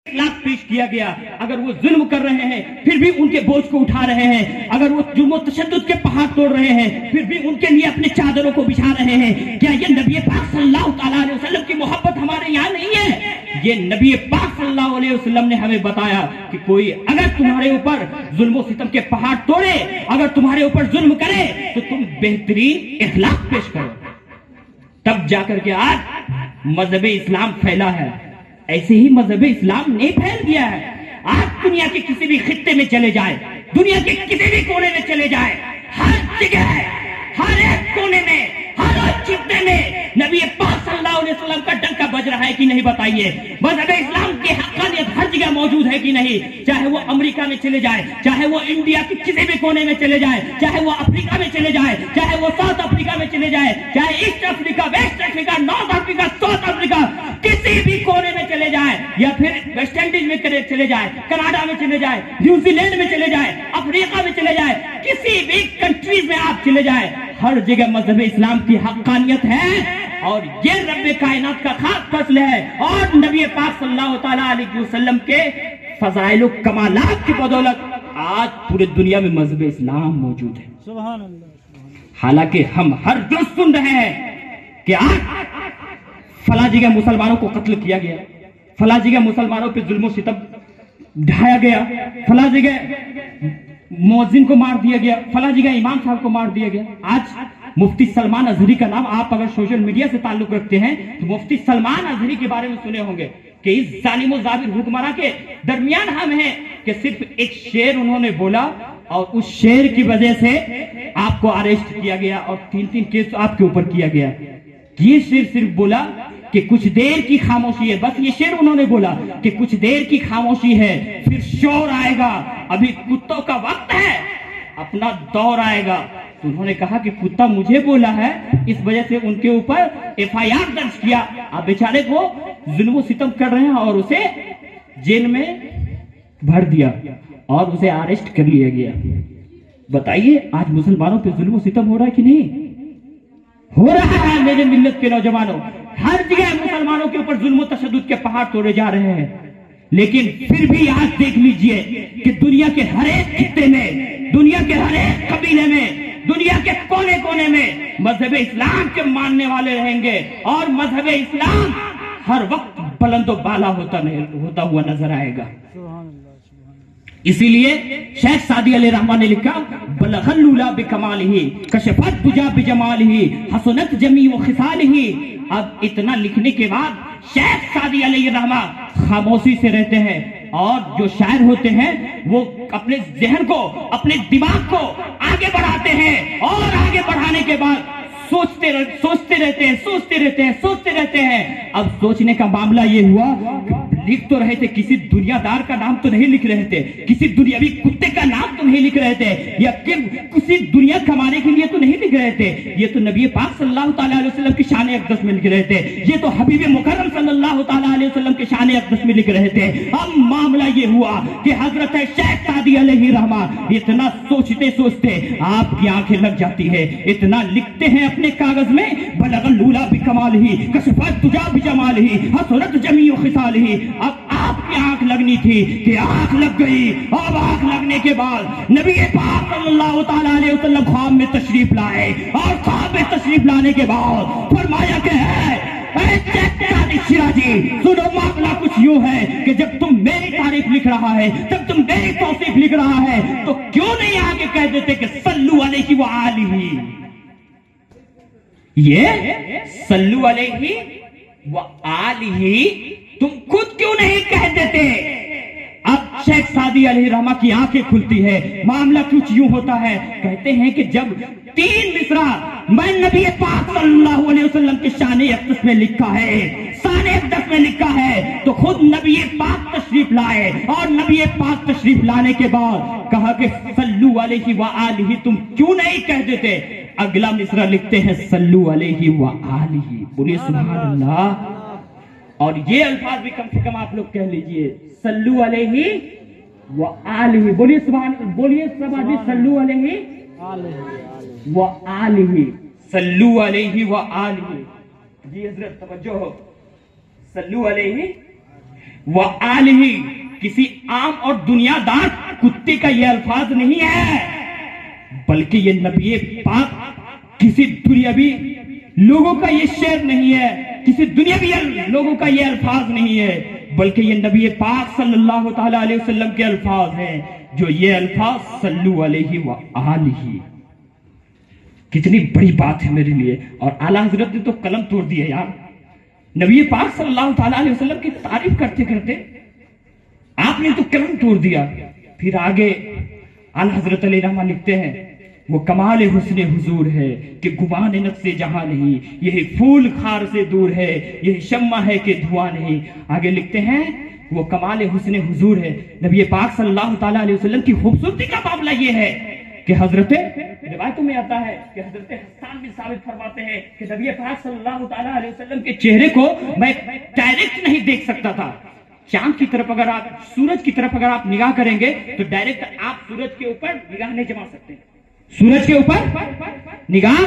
اخلاق پیش کیا گیا. اگر وہ ظلم کر رہے ہیں پھر بھی ان کے بوجھ کو اٹھا رہے ہیں, اگر وہ جرم و تشدد کے پہاڑ توڑ رہے ہیں پھر بھی ان کے لیے اپنے چادروں کو بچھا رہے ہیں. کیا یہ نبی پاک صلی اللہ تعالیٰ علیہ وسلم کی محبت ہمارے یہاں نہیں ہے؟ یہ نبی پاک صلی اللہ علیہ وسلم نے ہمیں بتایا کہ کوئی اگر تمہارے اوپر ظلم و ستم کے پہاڑ توڑے, اگر تمہارے اوپر ظلم کرے تو تم بہترین اخلاق پیش کرو. تب جا کر کے آج مذہب اسلام پھیلا ہے. ایسے ہی مذہب اسلام نہیں پھیل گیا ہے. آج دنیا کے کسی بھی خطے میں چلے جائے, دنیا کے کسی بھی کونے میں چلے جائے, ہر جگہ ہر ایک کونے میں ہر خطے میں نبی پاک صلی اللہ علیہ وسلم کا ڈنکا بج رہا ہے کہ نہیں بتائیے؟ مذہب اسلام کی حقانیت ہر جگہ موجود ہے کہ نہیں؟ چاہے وہ امریکہ میں چلے جائے, چاہے وہ انڈیا کے کسی بھی کونے میں چلے جائے, چاہے وہ افریقہ میں چلے جائے, چاہے وہ ساؤتھ افریقہ میں چلے جائے, چاہے ایسٹ افریقہ, ویسٹ افریقہ, نارتھ افریقہ, ساؤتھ افریقہ, کسی بھی کونے میں چلے جائے, یا پھر ویسٹ انڈیز میں چلے جائے, کینیڈا میں چلے جائے, نیوزی لینڈ میں چلے جائے, افریقہ میں چلے جائے, کسی بھی کنٹریز میں آپ چلے جائے, ہر جگہ مذہب اسلام کی حقانیت ہے. اور یہ رب کائنات کا خاص فضل ہے, اور نبی پاک صلی اللہ تعالیٰ علیہ وسلم کے فضائل و کمالات کی بدولت آج پورے دنیا میں مذہب اسلام موجود ہے. سبحان اللہ. حالانکہ ہم ہر روز سن رہے ہیں کہ آج فلاں جگہ مسلمانوں کو قتل کیا گیا, فلاں جگہ مسلمانوں پہ ظلم و ستم ڈھایا گیا, فلاں جگہ مؤذن کو مار دیا گیا, فلاں جگہ امام صاحب کو مار دیا گیا. آج مفتی سلمان ازہری کا نام آپ اگر سوشل میڈیا سے تعلق رکھتے ہیں تو مفتی سلمان ازہری کے بارے میں سنے ہوں گے کہ اس ظالم و جابر حکمراں کے درمیان ہم ہیں کہ صرف ایک شعر انہوں نے بولا اور اس شعر کی وجہ سے آپ کو اریسٹ کیا گیا اور 3 کیس آپ کے اوپر کیا گیا. یہ شعر صرف بولا کہ کچھ دیر کی خاموشی ہے, بس یہ شعر انہوں نے بولا کہ کچھ دیر کی خاموشی ہے, پھر شور آئے گا, ابھی کتوں کا وقت ہے, اپنا دور آئے گا. تو انہوں نے کہا کہ کتا مجھے بولا ہے, اس وجہ سے ان کے اوپر FIR درج کیا. اب بیچارے کو ظلم و ستم کر رہے ہیں اور اسے جیل میں بھر دیا اور اسے اریسٹ کر لیا گیا. بتائیے آج مسلمانوں پہ ظلم و ستم ہو رہا ہے کہ نہیں ہو رہا ہے؟ میرے ملت کے نوجوانوں, ہر جگہ مسلمانوں کے اوپر ظلم و تشدد کے پہاڑ توڑے جا رہے ہیں. لیکن پھر بھی آج دیکھ لیجئے کہ دنیا کے ہر ایک خطے میں, دنیا کے ہر ایک قبیلے میں, دنیا کے کونے کونے میں مذہب اسلام کے ماننے والے رہیں گے, اور مذہب اسلام ہر وقت بلند و بالا ہوتا ہوا نظر آئے گا. اسی لیے شیخ سعدی علیہ رحمہ نے لکھا بلغ اللولا بکمالہ کشفت دجا بجمالہ حسنت جمیع خصالہ. اب اتنا لکھنے کے بعد شیخ سعدی علیہ رحمہ خاموشی سے رہتے ہیں, اور جو شاعر ہوتے ہیں وہ اپنے ذہن کو, اپنے دماغ کو آگے بڑھاتے ہیں, اور آگے بڑھانے کے بعد سوچتے رہتے ہیں. اب سوچنے کا معاملہ یہ ہوا کہ لکھ تو رہے تھے, کسی دنیا دار کا نام تو نہیں لکھ رہے تھے, کسی دنیاوی کتے کا نام تو نہیں لکھ رہے تھے, یا کسی دنیا کمانے کے لیے تو نہیں لکھ رہے تھے. یہ تو نبی پاک صلی اللہ تعالیٰ علیہ وسلم کی شان اقدس میں لکھ رہے تھے, یہ تو حبیب مکرم صلی اللہ تعالیٰ علیہ وسلم کی شان اقدس میں لکھ رہے تھے. اب معاملہ یہ ہوا کہ حضرت شیخ سعدی علیہ رحمہ اتنا سوچتے آپ کی آنکھیں لگ جاتی ہے, اتنا لکھتے ہیں اپنے کاغذ میں بلغ اللولا بکمالہ کشفت دجا بجمالہ حسنت جمیع خصالہ. اب آپ کی آنکھ لگنی تھی کہ آنکھ لگ گئی. اب آنکھ لگنے کے بعد نبی پاک صلی اللہ تعالیٰ علیہ وسلم خواب میں تشریف لائے, اور خواب میں تشریف لانے کے بعد فرمایا کہ سنو معاملہ کچھ یوں ہے کہ جب تم میری تعریف لکھ رہا ہے, جب تم میری توصیف لکھ رہا ہے, تو کیوں نہیں آگے کہہ دیتے کہ صلو علیہ وآلہ. یہ صلو علیہ وآلہ تم خود کیوں نہیں کہہ دیتے؟ اب شیخ سعدی علیہ رحمہ کی آنکھیں کھلتی ہے. معاملہ کچھ یوں ہوتا ہے, کہتے ہیں کہ جب 3 مصرع میں نبی پاک صلی اللہ علیہ وسلم کے شان اقدس میں لکھا ہے, شان اقدس میں لکھا ہے, تو خود نبی پاک تشریف لائے, اور نبی پاک تشریف لانے کے بعد کہا کہ صلو علیہ وآلہ تم کیوں نہیں کہہ دیتے؟ اگلا مصرع لکھتے ہیں صلو علیہ وآلہ. بولیے سبحان اللہ. اور یہ الفاظ بھی کم سے کم آپ لوگ کہہ لیجئے, صلو علیہ وآلہ. بولیے سبحان, بولیے سب آدمی صلو علیہ وآلہ, صلو علیہ وآلہ. جی حضرت توجہ ہو, صلو علیہ وآلہ، کسی عام اور دنیا دار کتے کا یہ الفاظ نہیں ہے، بلکہ یہ نبی پاک کسی دنیاوی لوگوں کا یہ شعر نہیں ہے، کسی دنیاوی لوگوں کا یہ الفاظ نہیں ہے، بلکہ یہ نبی پاک صلی اللہ تعالی علیہ وسلم کے الفاظ ہیں، جو یہ الفاظ صلو علیہ وآلہ. کتنی بڑی بات ہے میرے لیے. اور اعلیٰ حضرت نے تو قلم توڑ دیا یار. نبی پاک صلی اللہ تعالی علیہ وسلم کی تعریف کرتے کرتے آپ نے تو قلم توڑ دیا. پھر آگے اعلیٰ حضرت علیہ رحمہ لکھتے ہیں وہ کمال حسن حضور ہے کہ گمان نقص جہاں نہیں، یہی پھول خار سے دور ہے، یہی شمع ہے کہ دھواں نہیں. آگے لکھتے ہیں وہ کمال حسن حضور ہے. نبی پاک صلی اللہ تعالیٰ علیہ وسلم کی خوبصورتی کا معاملہ یہ ہے کہ حضرت روایتوں میں آتا ہے کہ حضرت حسان بن ثابت فرماتے ہیں کہ نبی پاک صلی اللہ تعالیٰ علیہ وسلم کے چہرے کو میں ڈائریکٹ نہیں دیکھ سکتا تھا. چاند کی طرف اگر آپ، سورج کی طرف اگر آپ نگاہ کریں گے تو ڈائریکٹ آپ سورج کے اوپر نگاہ نہیں جما سکتے، سورج کے اوپر نگاہ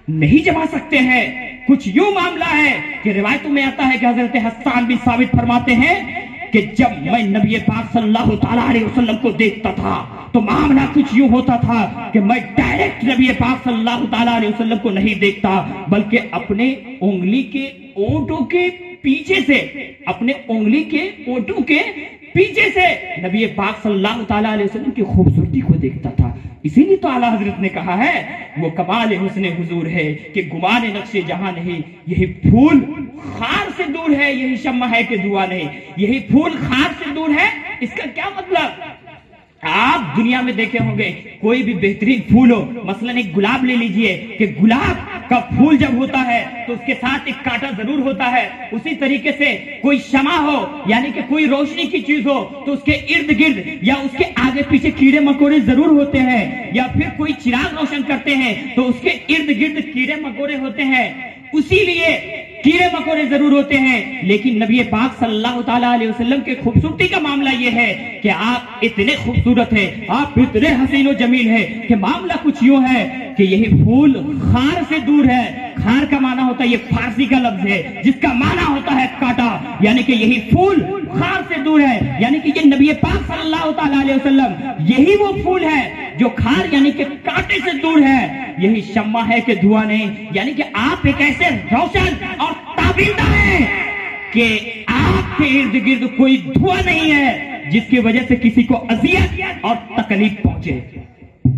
نہیں جما سکتے ہیں. کچھ یوں معاملہ ہے کہ روایتوں میں آتا ہے کہ حضرت حسان بن ثابت فرماتے ہیں کہ جب میں نبی پاک صلی اللہ تعالیٰ علیہ وسلم کو دیکھتا تھا تو معاملہ کچھ یوں ہوتا تھا کہ میں ڈائریکٹ نبی پاک صلی اللہ تعالیٰ علیہ وسلم کو نہیں دیکھتا، بلکہ اپنے انگلی کے اونٹوں کے پیچھے سے، اپنے انگلی کے اونٹوں کے پیچھے سے نبی پاک صلی اللہ تعالیٰ علیہ وسلم کی خوبصورتی کو دیکھتا تھا. اسی لیے تو اعلیٰ حضرت نے کہا ہے وہ کمال حسن حضور ہے کہ گمان نقش جہاں نہیں، یہی پھول خار سے دور ہے، یہی شمع ہے کہ دھواں نہیں. یہی پھول خار سے دور ہے، اس کا کیا مطلب؟ آپ دنیا میں دیکھے ہوں گے کوئی بھی بہترین پھول ہو، مثلا ایک گلاب لے لیجئے کہ گلاب کا پھول جب ہوتا ہے تو اس کے ساتھ ایک کانٹا ضرور ہوتا ہے. اسی طریقے سے کوئی شمع ہو یعنی کہ کوئی روشنی کی چیز ہو تو اس کے ارد گرد یا اس کے آگے پیچھے کیڑے مکوڑے ضرور ہوتے ہیں، یا پھر کوئی چراغ روشن کرتے ہیں تو اس کے ارد گرد کیڑے مکوڑے ہوتے ہیں. اسی لیے کیڑے مکوڑے ضرور ہوتے ہیں، لیکن نبی پاک صلی اللہ تعالیٰ علیہ وسلم کے خوبصورتی کا معاملہ یہ ہے کہ آپ اتنے خوبصورت ہیں، آپ اتنے حسین و جمیل ہیں کہ معاملہ کچھ یوں ہے کہ یہی پھول خار سے دور ہے. خار کا معنی ہوتا ہے، یہ فارسی کا لفظ ہے جس کا معنی ہوتا ہے کانٹا، یعنی کہ یہی پھول خار سے دور ہے، یعنی کہ یہ نبی پاک صلی اللہ تعالیٰ علیہ وسلم یہی وہ پھول ہے جو خار یعنی کہ کانٹے سے دور ہے، یہی شمع ہے کہ دھواں نہیں. یعنی کہ آپ ایک ایسے روشن اور تابندہ ہیں کہ آپ کے ارد گرد کوئی دھواں نہیں ہے جس کی وجہ سے کسی کو اذیت اور تکلیف پہنچے.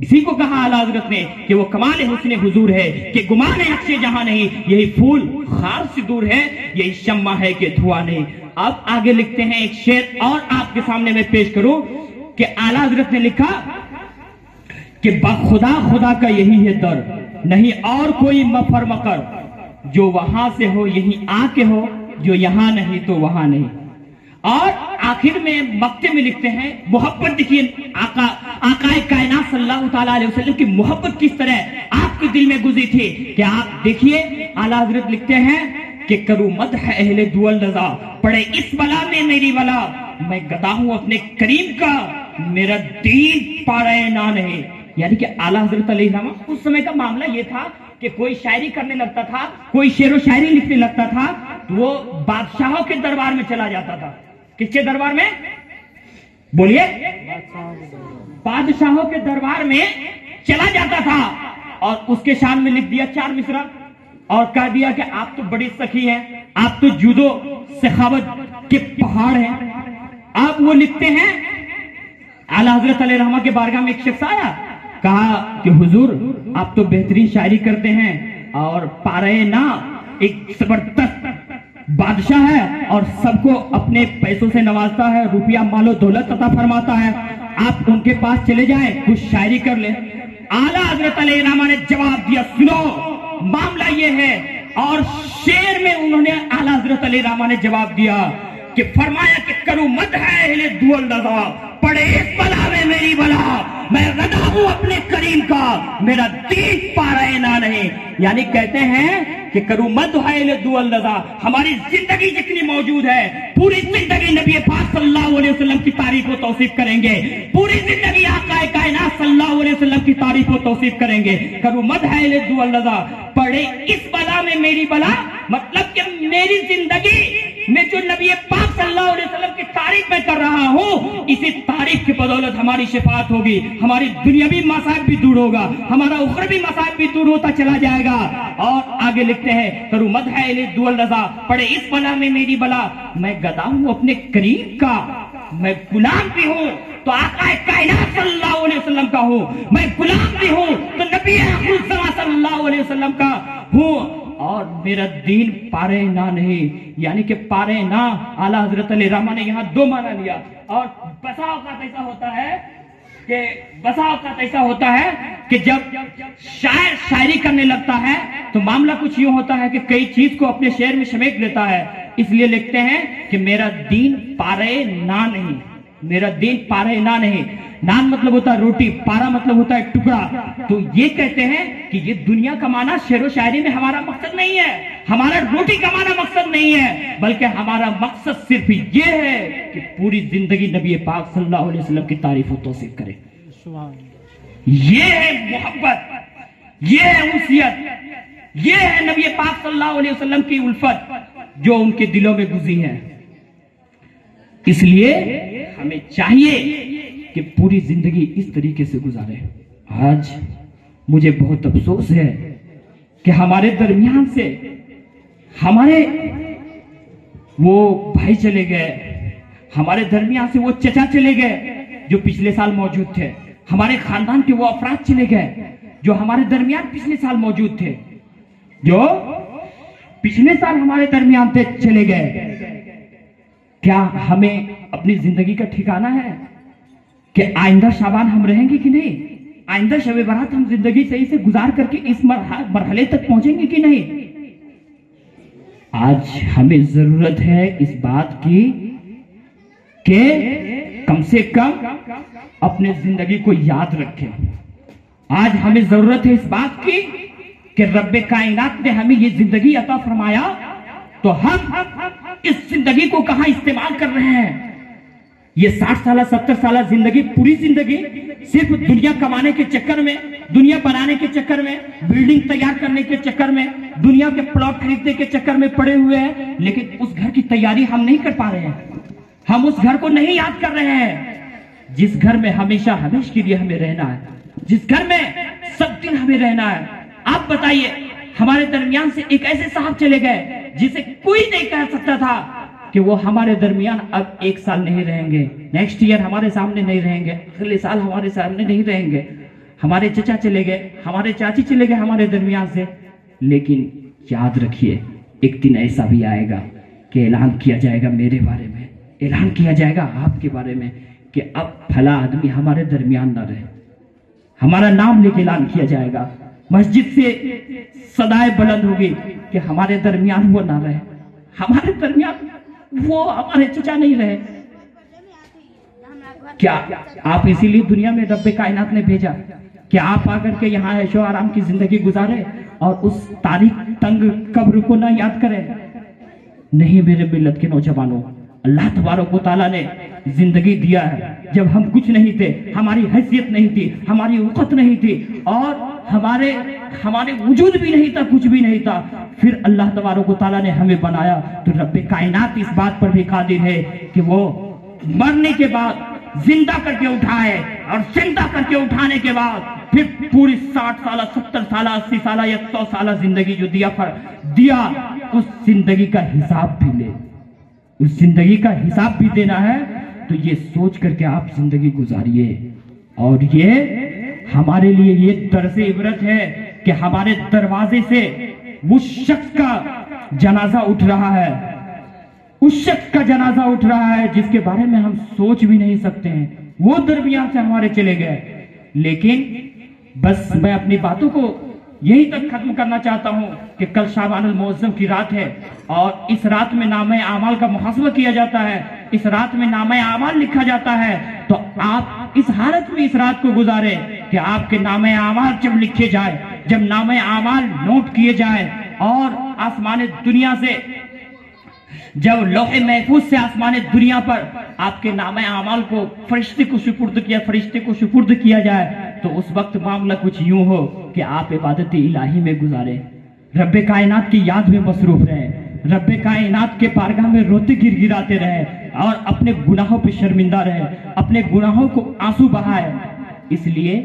اسی کو کہا اعلیٰ حضرت نے کہ وہ کمال حسن حضور ہے کہ گمان نقش جہاں نہیں، یہی پھول خار سے دور ہے، یہی شمع ہے کہ دھواں نہیں. اب آگے لکھتے ہیں ایک شعر اور آپ کے سامنے میں پیش کروں کہ اعلیٰ حضرت نے لکھا کہ بخدا خدا کا یہی ہے در، نہیں اور کوئی مفر مکر، جو وہاں سے ہو یہیں آ کے ہو، جو یہاں نہیں تو وہاں نہیں. اور آخر میں مقطع میں لکھتے ہیں محبت دیکھیے آقا کائنات صلی اللہ تعالیٰ علیہ وسلم کی محبت کس طرح آپ کے دل میں گزری تھی کہ آپ دیکھیے. اعلیٰ حضرت لکھتے ہیں کہ کرو مدح اہل دول رضا، پڑے اس بلا میں میری بلا، میں گدا ہوں اپنے کریم کا، میرا دین پارے نہ نہیں. یعنی کہ اعلیٰ حضرت علیہ السلام اس سمے کا معاملہ یہ تھا کہ کوئی شاعری کرنے لگتا تھا، کوئی شعر و شاعری لکھنے لگتا تھا تو وہ بادشاہوں کے دربار میں چلا جاتا تھا. کس کے دربار میں؟ بولیے. بادشاہوں کے دربار میں چلا جاتا تھا اور اس کے شان میں لکھ دیا 4 مصرع اور کہہ دیا کہ آپ تو بڑی سخی ہیں، آپ تو جودو سخاوت کے پہاڑ ہیں. آپ وہ لکھتے ہیں. اعلیٰ حضرت علیہ رحمہ کے بارگاہ میں ایک شخص آیا، کہا کہ حضور آپ تو بہترین شاعری کرتے ہیں اور پارے نا ایک زبردست بادشاہ ہے اور سب کو اپنے پیسوں سے نوازتا ہے، روپیہ مال و دولت عطا فرماتا ہے، آپ ان کے پاس چلے جائیں کچھ شاعری کر لیں. اعلیٰ حضرت علیہ رحمہ نے جواب دیا سنو معاملہ یہ ہے. اور شعر میں انہوں نے اعلیٰ حضرت علیہ رحمہ نے جواب دیا کہ فرمایا کہ کرو مدح اہل دول رضا، پڑے اس بلا میں میری بلا، میں رضا ہوں اپنے کریم کا، میرا دین پارے نہ نہیں. یعنی کہتے ہیں کہ کرو مدح اہل دول رضا، ہماری زندگی جتنی موجود ہے پوری زندگی نبی پاک صلی اللہ علیہ وسلم کی تعریف و توصیف کریں گے، پوری زندگی آقا کائنات صلی اللہ علیہ وسلم کی تعریف و توصیف کریں گے. کرو مدح دو اللہ پڑھے اس بلا میں میری بلا, مطلب کہ میری زندگی میں جو نبی پاک صلی اللہ علیہ وسلم کی تعریف میں کر رہا ہوں, اسی تعریف کی بدولت ہماری شفاعت ہوگی, ہماری دنیاوی مصائب بھی دور ہوگا, ہمارا اخروی مصائب بھی دور ہوتا چلا جائے گا. اور آگے لکھتے ہیں کرو مدح دو اللہ پڑھے اس بلا میں میری بلا, میں گدا ہوں اپنے کریم کا, میں غلام بھی ہوں تو آقا کائنات صلی اللہ علیہ وسلم کا ہوں, میں غلام بھی ہوں تو نبی اکرم صلی اللہ علیہ وسلم کا ہوں. اور میرا دین پارے نہ نہیں, یعنی کہ پارے نہ اعلیٰ حضرت علیہ رحمہ نے یہاں دو معنی لیا. اور بسا اوقات ایسا ہوتا ہے کہ جب شاعر شاعری کرنے لگتا ہے تو معاملہ کچھ یوں ہوتا ہے کہ کئی چیز کو اپنے شعر میں سمیٹ لیتا ہے. اس لیے لکھتے ہیں کہ میرا دین پارے نہ نہیں, میرا دین پارے نہ نہیں. نان مطلب ہوتا ہے روٹی, پارا مطلب ہوتا ہے ٹکڑا. تو یہ کہتے ہیں کہ یہ دنیا کمانا شعر و شاعری میں ہمارا مقصد نہیں ہے, ہمارا روٹی کمانا مقصد نہیں ہے, بلکہ ہمارا مقصد صرف یہ ہے کہ پوری زندگی نبی پاک صلی اللہ علیہ وسلم کی تعریف و توصیف کرے. یہ ہے محبت, یہ ہے انسیت, یہ ہے نبی پاک صلی اللہ علیہ وسلم کی الفت جو ان کے دلوں میں گزری ہے. اس لیے ہمیں چاہیے کہ پوری زندگی اس طریقے سے گزارے. آج مجھے بہت افسوس ہے کہ ہمارے درمیان سے ہمارے وہ بھائی چلے گئے, ہمارے درمیان سے وہ چچا چلے گئے جو پچھلے سال موجود تھے, ہمارے خاندان کے وہ افراد چلے گئے جو ہمارے درمیان پچھلے سال موجود تھے, جو پچھلے سال ہمارے درمیان تھے چلے گئے. کیا ہمیں اپنی زندگی کا ٹھکانہ ہے کہ آئندہ شعبان ہم رہیں گے کہ نہیں, آئندہ شب برات ہم زندگی صحیح سے گزار کر کے اس مرحلے تک پہنچیں گے کہ نہیں؟ آج ہمیں ضرورت ہے اس بات کی کہ کم سے کم اپنے زندگی کو یاد رکھیں. آج ہمیں ضرورت ہے اس بات کی کہ رب کائنات نے ہمیں یہ زندگی عطا فرمایا تو ہم اس زندگی کو کہاں استعمال کر رہے ہیں. یہ 60 سالہ 70 سالہ زندگی, پوری زندگی صرف دنیا کمانے کے چکر میں, دنیا بنانے کے چکر میں, بلڈنگ تیار کرنے کے چکر میں, دنیا کے پلاٹ خریدنے کے چکر میں پڑے ہوئے ہیں, لیکن اس گھر کی تیاری ہم نہیں کر پا رہے ہیں, ہم اس گھر کو نہیں یاد کر رہے ہیں جس گھر میں ہمیشہ ہمیشہ کے لیے ہمیں رہنا ہے, جس گھر میں سب دن ہمیں رہنا ہے. آپ بتائیے, ہمارے درمیان سے ایک ایسے صاحب چلے گئے جسے کوئی نہیں کہہ سکتا تھا کہ وہ ہمارے درمیان اب 1 سال نہیں رہیں گے, نیکسٹ ایئر ہمارے سامنے نہیں رہیں گے, اگلے سال ہمارے سامنے نہیں رہیں گے. ہمارے چچا چلے گئے, ہمارے چاچی چلے گئے ہمارے درمیان سے, لیکن یاد رکھیے ایک دن ایسا بھی آئے گا کہ اعلان کیا جائے گا میرے بارے میں, اعلان کیا جائے گا آپ کے بارے میں کہ اب پھلا آدمی ہمارے درمیان نہ رہے. ہمارا نام لے کے اعلان کیا جائے گا, مسجد سے صدائے بلند ہوگی کہ ہمارے درمیان وہ نہ رہے, ہمارے درمیان وہ ہمارے چچا نہیں رہے. کیا آپ اسی لیے دنیا میں رب کائنات نے بھیجا کہ آپ آ کر کے یہاں عیش و آرام کی زندگی گزارے اور اس تاریخ تنگ قبر کو نہ یاد کریں؟ نہیں میرے ملت کے نوجوانوں, اللہ تبارک و تعالیٰ نے زندگی دیا ہے جب ہم کچھ نہیں تھے, ہماری حیثیت نہیں تھی, ہماری وقت نہیں تھی, اور ہمارے وجود بھی نہیں تھا, کچھ بھی نہیں تھا. پھر اللہ تبارک و تعالیٰ نے ہمیں بنایا تو رب کائنات اس بات پر بھی قادر ہے کہ وہ مرنے کے بعد زندہ کر کے اٹھائے, اور زندہ کر کے اٹھانے کے بعد پھر پوری 60 سالہ 70 سالہ 80 سالہ یا 100 سالہ زندگی جو دیا اس زندگی کا حساب بھی لے, اس زندگی کا حساب بھی دینا ہے. تو یہ سوچ کر کے آپ زندگی گزاریے. اور یہ ہمارے لیے یہ درس عبرت ہے کہ ہمارے دروازے سے اس شخص کا جنازہ اٹھ رہا ہے, اس شخص کا جنازہ اٹھ رہا ہے جس کے بارے میں ہم سوچ بھی نہیں سکتے ہیں. وہ درمیان سے ہمارے چلے گئے. لیکن بس میں اپنی باتوں کو یہی تک ختم کرنا چاہتا ہوں کہ کل شعبان المعظم کی رات ہے, اور اس رات میں نامہ اعمال کا محاسبہ کیا جاتا ہے, اس رات میں نامہ اعمال لکھا جاتا ہے. تو آپ اس حالت میں اس رات کو گزارے کہ آپ کے نامہ اعمال جب لکھے جائے, جب نامہ اعمال نوٹ کیے جائے, اور آسمان دنیا سے جب لوح محفوظ سے آسمان دنیا پر آپ کے نامہ اعمال کو فرشتے کو سپرد کیا جائے, تو اس وقت معاملہ کچھ یوں ہو کہ آپ عبادت الہی میں گزارے، رب کائنات کی یاد میں مصروف رہے، رب کائنات کے بارگاہ میں روتے گر گراتے رہے اور اپنے گناہوں پہ شرمندہ رہے، اپنے گناہوں کو آنسو بہائے۔ اس لیے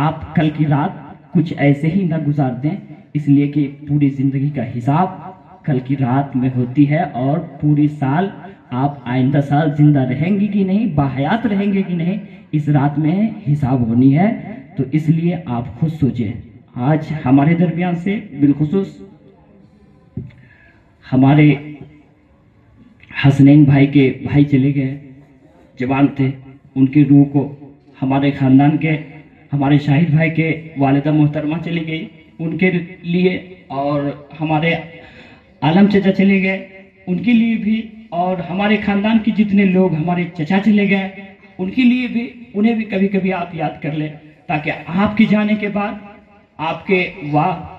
آپ کل کی رات کچھ ایسے ہی نہ گزار دیں، اس لیے کہ پوری زندگی کا حساب کل کی رات میں ہوتی ہے، اور پوری سال آپ آئندہ سال زندہ رہیں گی کہ نہیں، باحیات رہیں گے کہ نہیں، اس رات میں حساب ہونی ہے۔ تو اس لیے آپ خود سوچیں۔ آج ہمارے درمیان سے بالخصوص ہمارے حسنین بھائی کے بھائی چلے گئے، جوان تھے، ان کی روح کو ہمارے خاندان کے ہمارے شاہد بھائی کے والدہ محترمہ چلی گئی، ان کے لیے، اور ہمارے عالم چچا چلے گئے ان کے لیے بھی، اور ہمارے خاندان کے جتنے لوگ ہمارے چچا چلے گئے ان کے لیے بھی، انہیں بھی کبھی کبھی آپ یاد کر لیں، تاکہ آپ کے جانے کے بعد آپ کے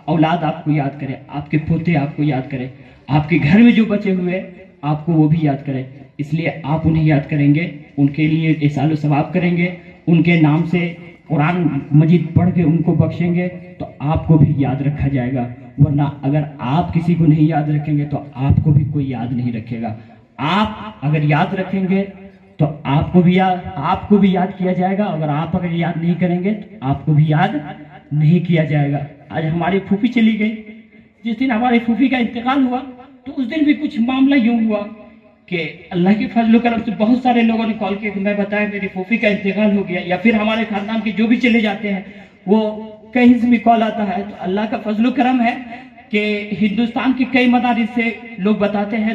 اولاد آپ کو یاد کرے، آپ کے پوتے آپ کو یاد کرے، آپ کے گھر میں جو بچے ہوئے آپ کو وہ بھی یاد کرے۔ اس لیے آپ انہیں یاد کریں گے، ان کے لیے احسان و ثواب کریں گے، ان کے نام سے قرآن مجید پڑھ کے ان کو بخشیں گے، تو آپ کو بھی یاد رکھا جائے گا۔ ورنہ اگر آپ کسی کو نہیں یاد رکھیں گے تو آپ کو بھی کوئی یاد نہیں رکھے گا۔ آپ اگر یاد رکھیں گے تو آپ کو بھی یاد کیا جائے گا، اگر آپ اگر یاد نہیں کریں گے تو آپ کو بھی یاد نہیں کیا جائے گا۔ آج ہماری پھوپھی چلی گئی، جس دن ہماری پھوپھی کا انتقال ہوا تو اس دن بھی کچھ معاملہ یوں ہوا کہ اللہ کے فضل و کرم سے بہت سارے لوگوں نے کال کیا کہ میں بتایا میری پھوپھی کا انتقال ہو گیا، یا پھر ہمارے خاندان کے جو بھی چلے جاتے ہیں وہ کہیں سے بھی کال آتا ہے۔ تو اللہ کا فضل و کرم ہے کہ ہندوستان کے کئی مدارس سے لوگ بتاتے ہیں۔